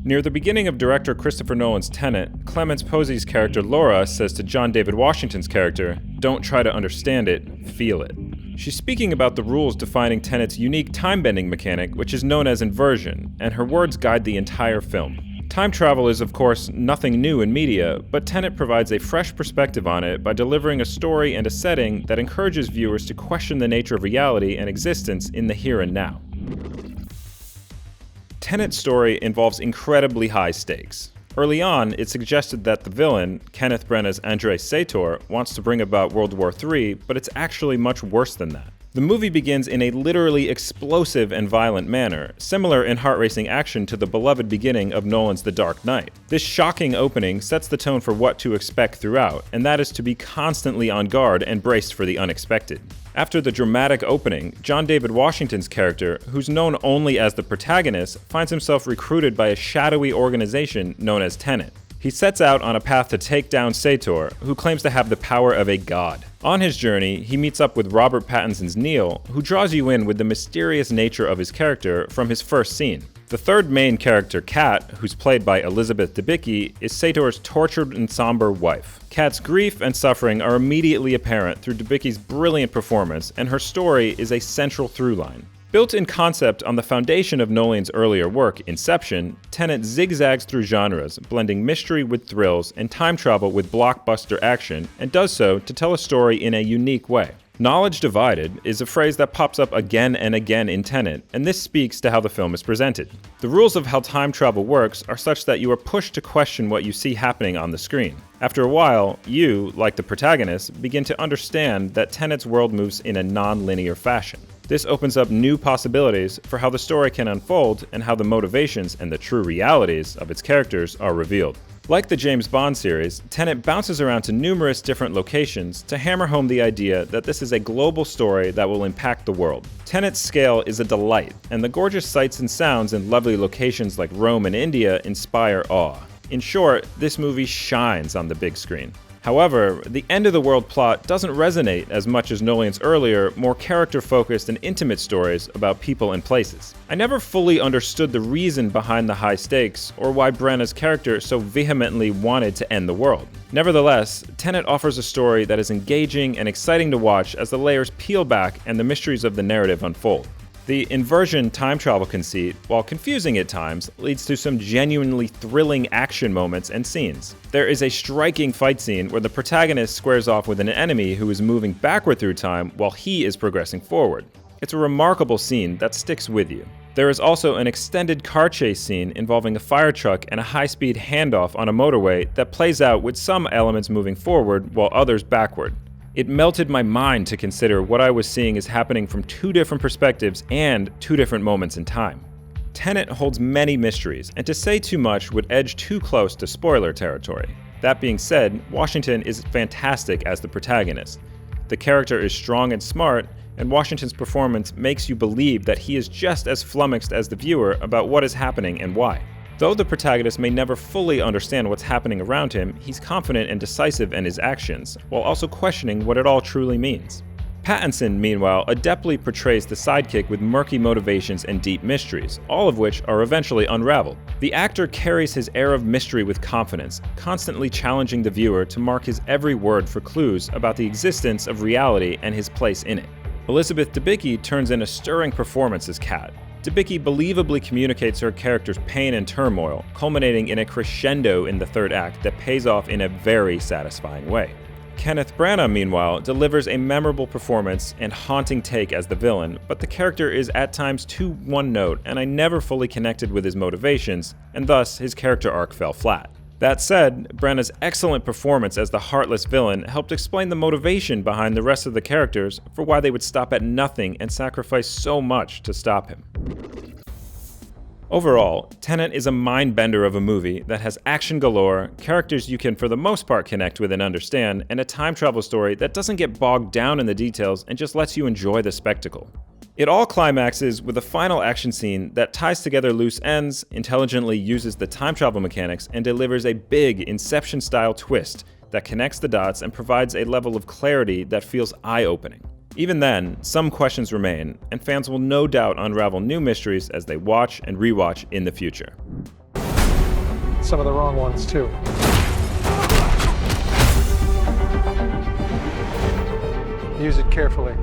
Near the beginning of director Christopher Nolan's Tenet, Clemence Posey's character Laura says to John David Washington's character, "Don't try to understand it, feel it." She's speaking about the rules defining Tenet's unique time-bending mechanic, which is known as inversion, and her words guide the entire film. Time travel is, of course, nothing new in media, but Tenet provides a fresh perspective on it by delivering a story and a setting that encourages viewers to question the nature of reality and existence in the here and now. Tenet's story involves incredibly high stakes. Early on, it suggested that the villain, Kenneth Branagh's Andrei Sator, wants to bring about World War III, but it's actually much worse than that. The movie begins in a literally explosive and violent manner, similar in heart-racing action to the beloved beginning of Nolan's The Dark Knight. This shocking opening sets the tone for what to expect throughout, and that is to be constantly on guard and braced for the unexpected. After the dramatic opening, John David Washington's character, who's known only as the Protagonist, finds himself recruited by a shadowy organization known as Tenet. He sets out on a path to take down Sator, who claims to have the power of a god. On his journey, he meets up with Robert Pattinson's Neil, who draws you in with the mysterious nature of his character from his first scene. The third main character, Kat, who's played by Elizabeth Debicki, is Sator's tortured and somber wife. Kat's grief and suffering are immediately apparent through Debicki's brilliant performance, and her story is a central through line. Built in concept on the foundation of Nolan's earlier work, Inception, Tenet zigzags through genres, blending mystery with thrills and time travel with blockbuster action, and does so to tell a story in a unique way. Knowledge divided is a phrase that pops up again and again in Tenet, and this speaks to how the film is presented. The rules of how time travel works are such that you are pushed to question what you see happening on the screen. After a while, you, like the protagonist, begin to understand that Tenet's world moves in a non-linear fashion. This opens up new possibilities for how the story can unfold and how the motivations and the true realities of its characters are revealed. Like the James Bond series, Tenet bounces around to numerous different locations to hammer home the idea that this is a global story that will impact the world. Tenet's scale is a delight, and the gorgeous sights and sounds in lovely locations like Rome and India inspire awe. In short, this movie shines on the big screen. However, the end-of-the-world plot doesn't resonate as much as Nolan's earlier, more character-focused and intimate stories about people and places. I never fully understood the reason behind the high stakes, or why Branagh's character so vehemently wanted to end the world. Nevertheless, Tenet offers a story that is engaging and exciting to watch as the layers peel back and the mysteries of the narrative unfold. The inversion time travel conceit, while confusing at times, leads to some genuinely thrilling action moments and scenes. There is a striking fight scene where the protagonist squares off with an enemy who is moving backward through time while he is progressing forward. It's a remarkable scene that sticks with you. There is also an extended car chase scene involving a fire truck and a high-speed handoff on a motorway that plays out with some elements moving forward while others backward. It melted my mind to consider what I was seeing as happening from two different perspectives and two different moments in time. Tenet holds many mysteries, and to say too much would edge too close to spoiler territory. That being said, Washington is fantastic as the protagonist. The character is strong and smart, and Washington's performance makes you believe that he is just as flummoxed as the viewer about what is happening and why. Though the protagonist may never fully understand what's happening around him, he's confident and decisive in his actions, while also questioning what it all truly means. Pattinson, meanwhile, adeptly portrays the sidekick with murky motivations and deep mysteries, all of which are eventually unraveled. The actor carries his air of mystery with confidence, constantly challenging the viewer to mark his every word for clues about the existence of reality and his place in it. Elizabeth Debicki turns in a stirring performance as Kat. Debicki believably communicates her character's pain and turmoil, culminating in a crescendo in the third act that pays off in a very satisfying way. Kenneth Branagh, meanwhile, delivers a memorable performance and haunting take as the villain, but the character is at times too one-note, and I never fully connected with his motivations, and thus his character arc fell flat. That said, Branagh's excellent performance as the heartless villain helped explain the motivation behind the rest of the characters for why they would stop at nothing and sacrifice so much to stop him. Overall, Tenet is a mind-bender of a movie that has action galore, characters you can for the most part connect with and understand, and a time travel story that doesn't get bogged down in the details and just lets you enjoy the spectacle. It all climaxes with a final action scene that ties together loose ends, intelligently uses the time travel mechanics, and delivers a big Inception-style twist that connects the dots and provides a level of clarity that feels eye-opening. Even then, some questions remain, and fans will no doubt unravel new mysteries as they watch and rewatch in the future. some of the wrong ones too. Use it carefully.